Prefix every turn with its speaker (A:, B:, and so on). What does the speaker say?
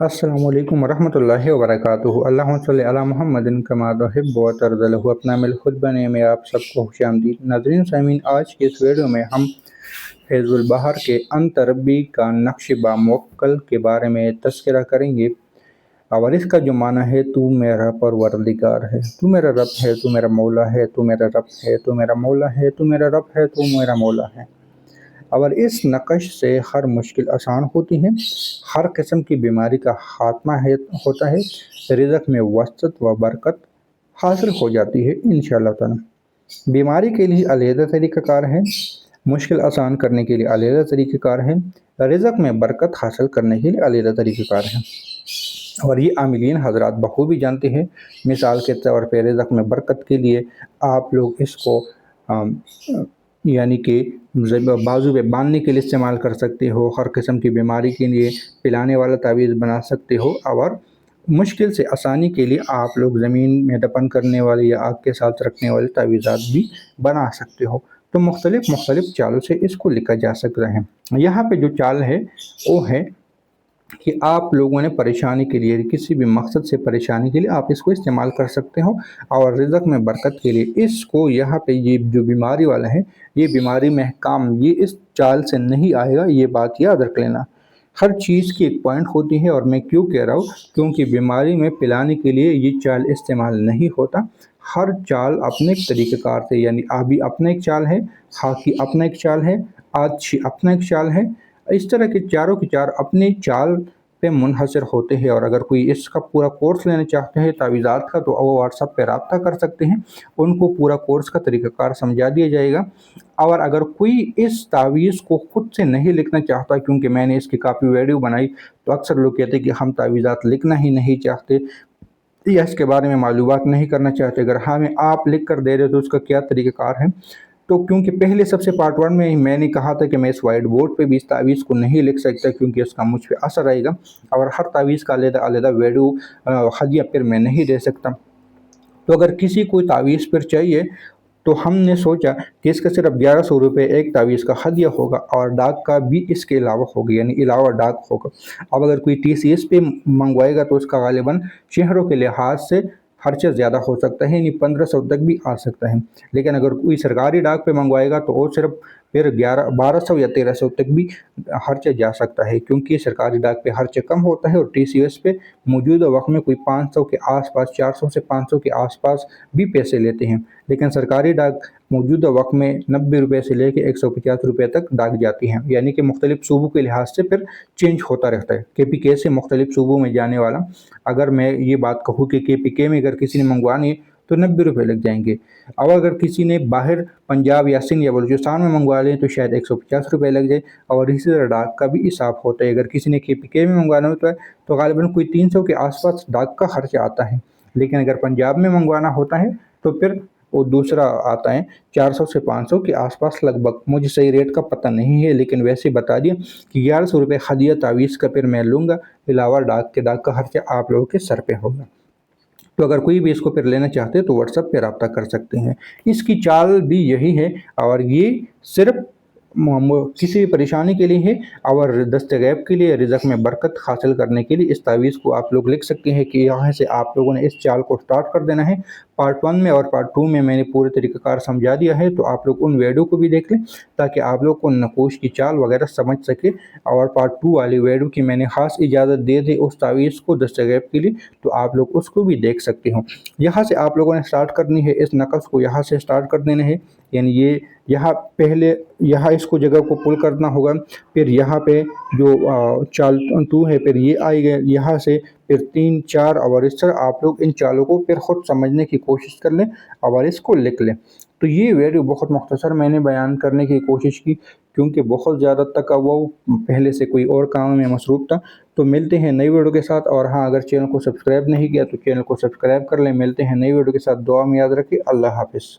A: अस्सलामु अलैकुम वरहमतुल्लाहि वबरकातुहू। अल्लाहुम्मा सल्लि अला मुहम्मदिन कमा तुहिब्बु व तर्ज़ा। अपना मिल खुद बने में आप सबको खुशामदीद। नाज़रीन सामीन, आज की इस वीडियो में हम फैज़ुल बहर के अंतरबी का नक्श बा मुवक्कल के बारे में तज़किरा करेंगे। और इसका जो माना है, तू मेरा परवरदिगार है, तू मेरा रब है, तू मेरा मौला है, तू मेरा रब है, तू मेरा मौला है, तू मेरा रब है, तू मेरा मौला है। और इस नक़श से हर मुश्किल आसान होती है, हर किस्म की बीमारी का खात्मा होता है, रिज़्क़ में वसअत व बरकत हासिल हो जाती है इंशाअल्लाह ताला। बीमारी के लिए अलहदा तरीक़ाकार है, मुश्किल आसान करने के लिए अलहदा तरीक़ाकार है, रिज़्क़ में बरकत हासिल करने के लिए अलहदा तरीक़ाकार है। और ये आमिलीन हज़रात बखूबी जानते हैं। मिसाल के तौर पर रिज़्क़ में बरकत के लिए आप लोग इसको यानी कि बाजू पे बांधने के लिए इस्तेमाल कर सकते हो, हर किस्म की बीमारी के लिए पिलाने वाला तावीज़ बना सकते हो, और मुश्किल से आसानी के लिए आप लोग ज़मीन में दफन करने वाले या आग के साथ रखने वाले तावीज़ात भी बना सकते हो। तो मुख्तलिफ चालों से इसको लिखा जा सकता है। यहाँ पे जो चाल है वो है कि आप लोगों ने परेशानी के लिए, किसी भी मकसद से परेशानी के लिए आप इसको इस्तेमाल कर सकते हो, और रिज़्क़ में बरकत के लिए इसको, यहाँ पे ये जो बीमारी वाला है, ये बीमारी में काम ये इस चाल से नहीं आएगा, ये बात याद रख लेना। हर चीज़ की एक पॉइंट होती है, और मैं क्यों कह रहा हूँ, क्योंकि बीमारी में पिलाने के लिए ये चाल इस्तेमाल नहीं होता। हर चाल अपने तरीक़ेकार से, यानी आबी अपना एक चाल है, हाकी अपना एक चाल है, आदशी अपना एक चाल है। इस तरह के चारों के चार अपनी चाल पे मुनहसर होते हैं। और अगर कोई इसका पूरा कोर्स लेना चाहते हैं तावीज़ात का, तो वो व्हाट्सएप पे रब्ता कर सकते हैं, उनको पूरा कोर्स का तरीक़ाकार समझा दिया जाएगा। और अगर कोई इस तावीज़ को ख़ुद से नहीं लिखना चाहता, क्योंकि मैंने इसकी काफ़ी वीडियो बनाई, तो अक्सर लोग कहते हैं कि हम तावीज़ात लिखना ही नहीं चाहते या इसके बारे में मालूमात नहीं करना चाहते। अगर हमें आप लिख कर दे रहे हो तो उसका क्या तरीक़ाकार है? तो क्योंकि पहले सबसे पार्ट 1 में मैंने कहा था कि मैं इस वाइट बोर्ड पे भी इस तावीज़ को नहीं लिख सकता, क्योंकि उसका मुझ पे असर आएगा, और हर तावीज़ का अलग-अलग वीडियो हदिया फिर मैं नहीं दे सकता। तो अगर किसी को तावीज़ फिर चाहिए, तो हमने सोचा कि इसका सिर्फ 1100 रुपये एक तावीज़ का हदिया होगा, और डाक का भी इसके अलावा होगा, यानी अलावा डाक होगा। अब अगर कोई TCS पे मंगवाएगा तो उसका गालिबन शहरों के लिहाज से खर्चा ज़्यादा हो सकता है, यानी 1500 तक भी आ सकता है। लेकिन अगर कोई सरकारी डाक पे मंगवाएगा तो वो सिर्फ फिर 1200 या 1300 तक भी खर्चा जा सकता है, क्योंकि सरकारी डाक पे खर्चा कम होता है, और TCS पे मौजूदा वक्त में कोई 500 के आसपास, 400 से 500 के आसपास भी पैसे लेते हैं। लेकिन सरकारी डाक मौजूदा वक्त में 90 रुपये से लेकर 150 रुपये तक डाक जाती हैं, यानी कि मुख्तलिफ सूबों के लिहाज से फिर चेंज होता रहता है। KPK से मुख्तलिफ सूबों में जाने वाला, अगर मैं ये बात कहूँ कि KPK में अगर किसी ने मंगवानी है तो 90 रुपये लग जाएंगे। अब अगर किसी ने बाहर पंजाब या सिंध या बलूचिस्तान में मंगवा लें तो शायद 150 रुपये लग जाए। और इसी तरह डाक का भी हिसाब होता है। अगर किसी ने KPK में मंगवाना होता है तो गालिबन कोई 300 के आसपास डाक का खर्चा आता है। लेकिन अगर पंजाब में मंगवाना होता है तो फिर वो दूसरा आता है, 400 से 500 के आसपास लगभग। मुझे सही रेट का पता नहीं है, लेकिन वैसे बता दिया कि 1100 रुपये हदिया तावीज़ का फिर मैं लूँगा, अलावा डाक का खर्चा आप लोगों के सर पे होगा। तो अगर कोई भी इसको फिर लेना चाहते हैं तो व्हाट्सएप पे रब्ता कर सकते हैं। इसकी चाल भी यही है, और ये सिर्फ किसी भी परेशानी के लिए है, और दस्तगैब के लिए, रिज़्क़ में बरकत हासिल करने के लिए इस तावीज़ को आप लोग लिख सकते हैं कि यहाँ से आप लोगों ने इस चाल को स्टार्ट कर देना है। पार्ट 1 में और पार्ट 2 में मैंने पूरे तरीक़ाकार समझा दिया है, तो आप लोग उन वीडियो को भी देख लें ताकि आप लोग को नकोश की चाल वगैरह समझ सके। और पार्ट 2 वाली वीडियो की मैंने ख़ास इजाज़त दे दी उस तावीज़ को दस्तगैब के लिए, तो आप लोग उसको भी देख सकते हो। यहाँ से आप लोगों ने स्टार्ट करनी है, इस नक़श को यहाँ से स्टार्ट कर देना है, यानी ये यहाँ पहले यहाँ इसको जगह को पुल करना होगा, फिर यहाँ पे जो चाल 2 है, फिर ये आएगा यहाँ से, फिर 3, 4, और इस तरह आप लोग इन चालों को फिर ख़ुद समझने की कोशिश कर लें और इसको लिख लें। तो ये वीडियो बहुत मुख्तसर मैंने बयान करने की कोशिश की, क्योंकि बहुत ज़्यादा तक वो पहले से कोई और काम में मसरूफ़ था। तो मिलते हैं नई वीडियो के साथ। और हाँ, अगर चैनल को सब्सक्राइब नहीं किया तो चैनल को सब्सक्राइब कर लें। मिलते हैं नई वीडियो के साथ। दुआ में याद रखें। अल्लाह हाफ़िज़।